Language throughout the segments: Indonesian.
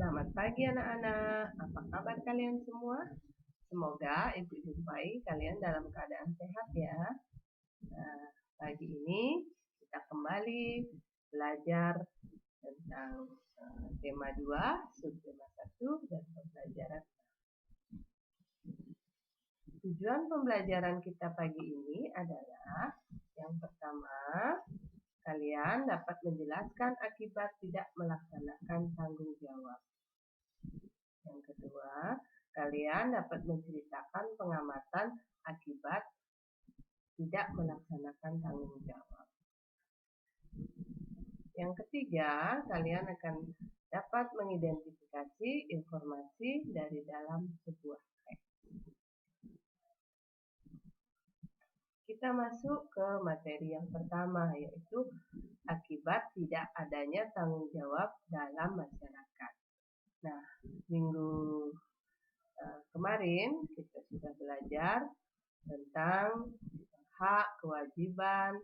Selamat pagi anak-anak, apa kabar kalian semua? Semoga Ibu jumpai kalian dalam keadaan sehat ya. Nah, pagi ini kita kembali belajar tentang tema 2, subtema 1, dan pembelajaran. Tujuan pembelajaran kita pagi ini adalah yang pertama, kalian dapat menjelaskan akibat tidak melaksanakan tanggung jawab. Yang kedua, kalian dapat menceritakan pengamatan akibat tidak melaksanakan tanggung jawab. Yang ketiga, kalian akan dapat mengidentifikasi informasi dari dalam sebuah teks. Kita masuk ke materi yang pertama, yaitu akibat tidak adanya tanggung jawab dalam masyarakat. Nah, minggu kemarin kita sudah belajar tentang hak, kewajiban,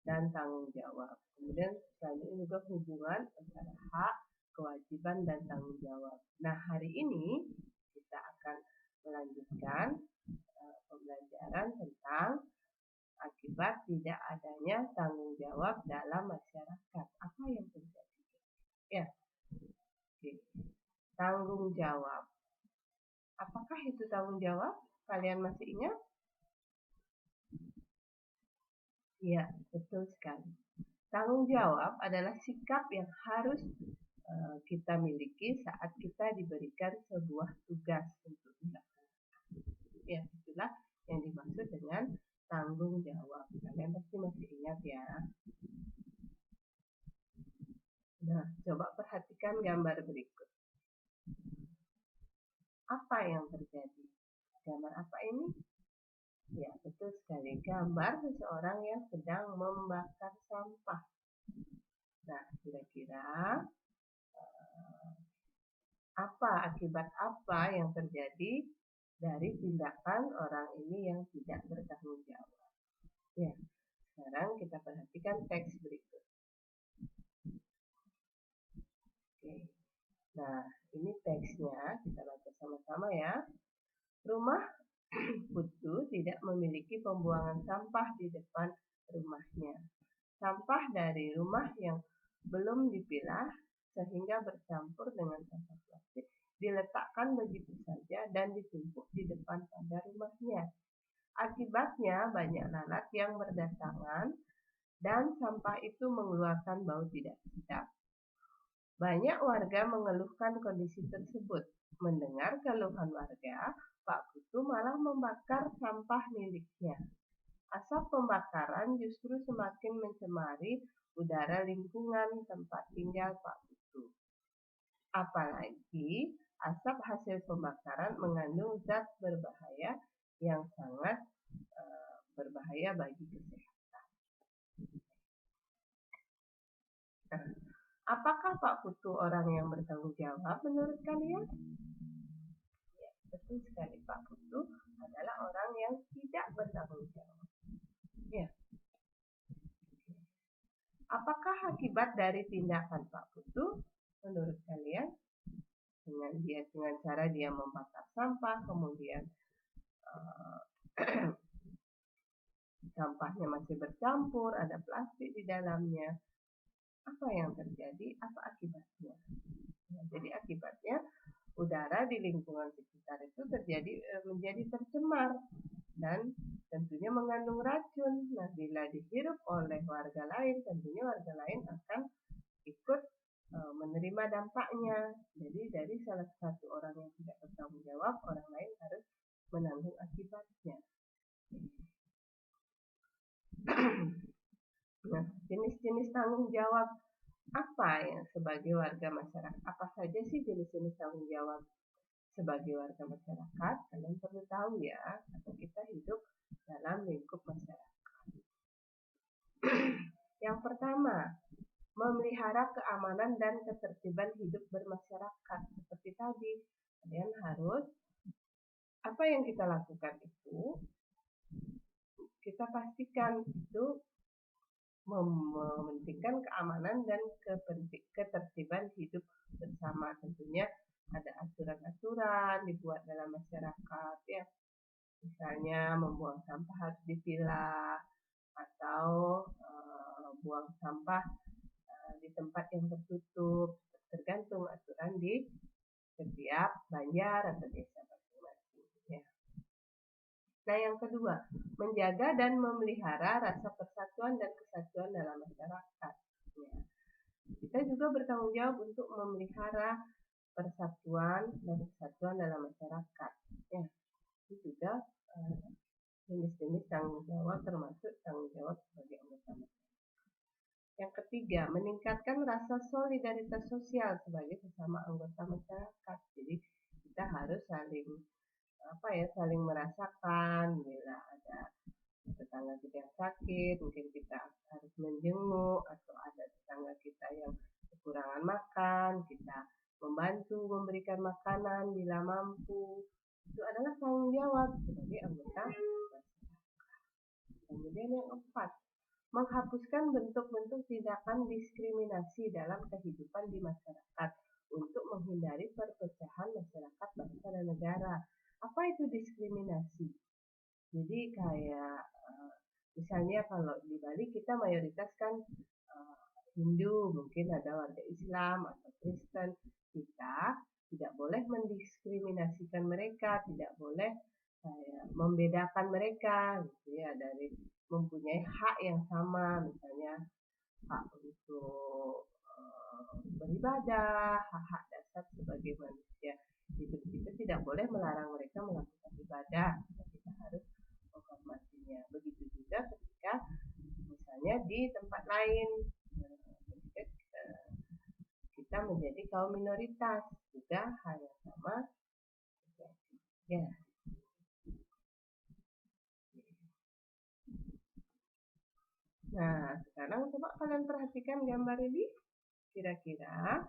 dan tanggung jawab. Kemudian selanjutnya juga hubungan antara hak, kewajiban, dan tanggung jawab. Nah, hari ini kita akan melanjutkan pembelajaran tentang akibat tidak adanya tanggung jawab dalam masyarakat. Apa yang terjadi? Ya, oke. Tanggung jawab. Apakah itu tanggung jawab? Kalian masih ingat? Ya, betul sekali. Tanggung jawab adalah sikap yang harus kita miliki saat kita diberikan sebuah tugas untuk dilaksanakan. Ya, itulah yang dimaksud dengan tanggung jawab. Kalian pasti masih ingat ya. Nah, coba perhatikan gambar berikut. Apa yang terjadi? Gambar apa ini? Ya, betul sekali. Gambar seseorang yang sedang membakar sampah. Nah, kira-kira akibat apa yang terjadi dari tindakan orang ini yang tidak bertanggung jawab? Ya, sekarang kita perhatikan teks berikut. Oke. Nah, ini teksnya, kita baca sama-sama ya. Rumah Putu tidak memiliki pembuangan sampah di depan rumahnya. Sampah dari rumah yang belum dipilah sehingga bercampur dengan sampah plastik diletakkan begitu saja dan ditumpuk di depan pagar rumahnya. Akibatnya banyak lalat yang berdatangan dan sampah itu mengeluarkan bau tidak sedap. Banyak warga mengeluhkan kondisi tersebut. Mendengar keluhan warga, Pak Putu malah membakar sampah miliknya. Asap pembakaran justru semakin mencemari udara lingkungan tempat tinggal Pak Putu. Apalagi asap hasil pembakaran mengandung zat berbahaya yang sangat berbahaya bagi kesehatan. Nah, apakah Pak Putu orang yang bertanggung jawab menurut kalian? Ya, betul sekali. Pak Putu adalah orang yang tidak bertanggung jawab. Ya. Apakah akibat dari tindakan Pak Putu menurut kalian? Dengan cara dia membakar sampah, kemudian sampahnya masih bercampur, ada plastik di dalamnya. Apa yang terjadi? Apa akibatnya? Nah, jadi akibatnya udara di lingkungan sekitar itu menjadi tercemar dan tentunya mengandung racun. Nah, bila dihirup oleh warga lain, tentunya warga lain akan ikut menerima dampaknya. Jadi dari salah satu orang yang tidak bertanggung jawab, orang lain harus menanggung akibatnya. Nah, jenis-jenis tanggung jawab apa yang sebagai warga masyarakat? Apa saja sih jenis-jenis tanggung jawab sebagai warga masyarakat? Kalian perlu tahu ya, karena kita hidup dalam lingkup masyarakat. Yang pertama, memelihara keamanan dan ketertiban hidup bermasyarakat. Seperti tadi, kalian harus, apa yang kita lakukan itu, kita pastikan itu mementingkan keamanan dan ketertiban hidup bersama. Tentunya ada aturan-aturan dibuat dalam masyarakat ya. Misalnya membuang sampah harus dipilah atau buang sampah di tempat yang tertutup, tergantung aturan di setiap banjar atau desa masing-masing ya. Nah, yang kedua, menjaga dan memelihara rasa persatuan dan kesatuan dalam masyarakat. Ya. Kita juga bertanggung jawab untuk memelihara persatuan dan kesatuan dalam masyarakat. Ya. Itu juga jenis-jenis tanggung jawab termasuk tanggung jawab sebagai anggota masyarakat. Yang ketiga, meningkatkan rasa solidaritas sosial sebagai sesama anggota masyarakat. Jadi kita harus saling merasakan bila ada tetangga kita yang sakit, mungkin kita harus menjenguk, atau ada tetangga kita yang kekurangan makan, kita membantu memberikan makanan bila mampu. Itu adalah tanggung jawab sebagai anggota masyarakat. Kemudian yang keempat, menghapuskan bentuk-bentuk tindakan diskriminasi dalam kehidupan di masyarakat untuk menghindari perpecahan masyarakat, bangsa, dan negara. Apa itu diskriminasi? Jadi kayak misalnya kalau di Bali kita mayoritas kan Hindu, mungkin ada warga Islam atau Kristen. Kita tidak boleh mendiskriminasikan mereka, tidak boleh membedakan mereka gitu ya, dari mempunyai hak yang sama, misalnya hak untuk beribadah, hak-hak dasar sebagai manusia hidup. Kita tidak boleh melarang mereka melakukan ibadah, kita harus menghormatinya. Begitu juga ketika misalnya di tempat lain kita menjadi kaum minoritas, juga hal yang sama ya. Nah, sekarang coba kalian perhatikan gambar ini. Kira-kira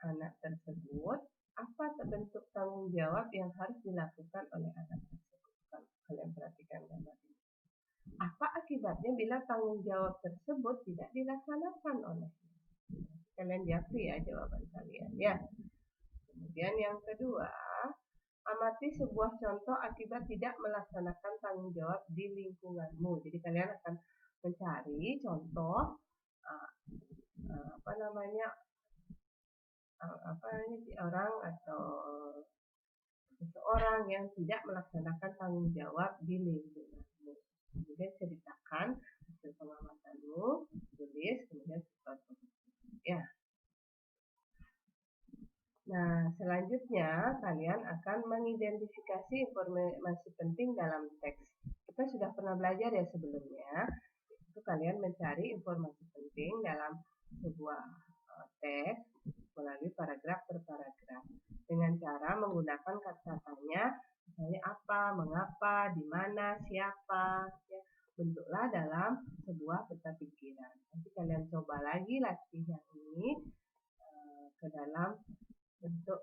anak tersebut apa bentuk tanggung jawab yang harus dilakukan oleh anak tersebut? Kalian perhatikan gambar ini. Apa akibatnya bila tanggung jawab tersebut tidak dilaksanakan olehnya? Kalian jawab ya jawaban kalian ya. Kemudian yang kedua, amati sebuah contoh akibat tidak melaksanakan tanggung jawab di lingkunganmu. Jadi kalian akan mencari contoh orang atau seseorang yang tidak melaksanakan tanggung jawab di lingkunganmu. Kemudian ceritakan hasil pengamatanmu, tulis, kemudian foto. Ya. Nah, selanjutnya kalian akan mengidentifikasi informasi penting dalam teks. Kita sudah pernah belajar ya sebelumnya. Itu kalian mencari informasi penting dalam sebuah teks melalui paragraf per paragraf dengan cara menggunakan kata tanya, misalnya apa, mengapa, di mana, siapa, ya. Bentuklah dalam sebuah peta pikiran. Nanti kalian coba lagi latih yang ini ke dalam bentuk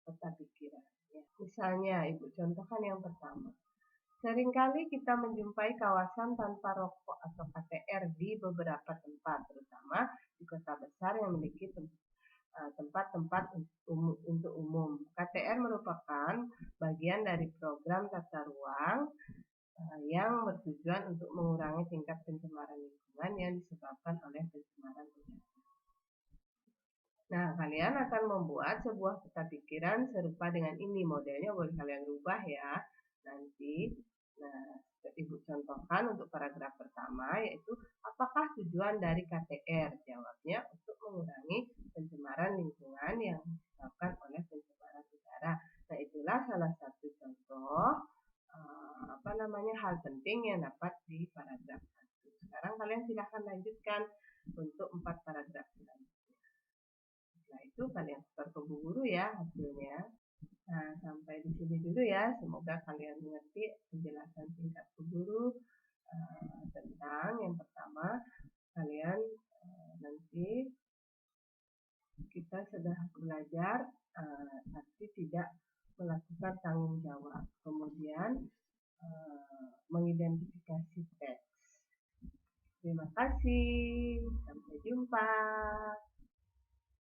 peta pikiran. Ya. Misalnya, Ibu contohkan yang pertama. Seringkali kita menjumpai kawasan tanpa rokok atau KTR di beberapa tempat, terutama di kota besar yang memiliki tempat-tempat untuk umum. KTR merupakan bagian dari program tata ruang yang bertujuan untuk mengurangi tingkat pencemaran lingkungan yang disebabkan oleh pencemaran udara. Nah, kalian akan membuat sebuah peta pikiran serupa dengan ini. Modelnya boleh kalian rubah ya nanti. Nah, Ibu contohkan untuk paragraf pertama, yaitu apakah tujuan dari KTR? Jawabnya untuk mengurangi pencemaran lingkungan yang disebabkan oleh pencemaran udara. Nah, itulah salah satu contoh hal penting yang dapat di paragraf 1. Sekarang kalian silahkan lanjutkan untuk 4 paragraf selanjutnya. Setelah itu kalian setor ke Bu Guru ya hasilnya. Nah, sampai di sini dulu ya. Semoga kalian mengerti penjelasan singkat Bu Guru tentang yang pertama, kalian nanti kita sudah belajar tapi tidak melakukan tanggung jawab. Kemudian mengidentifikasi teks. Terima kasih. Sampai jumpa.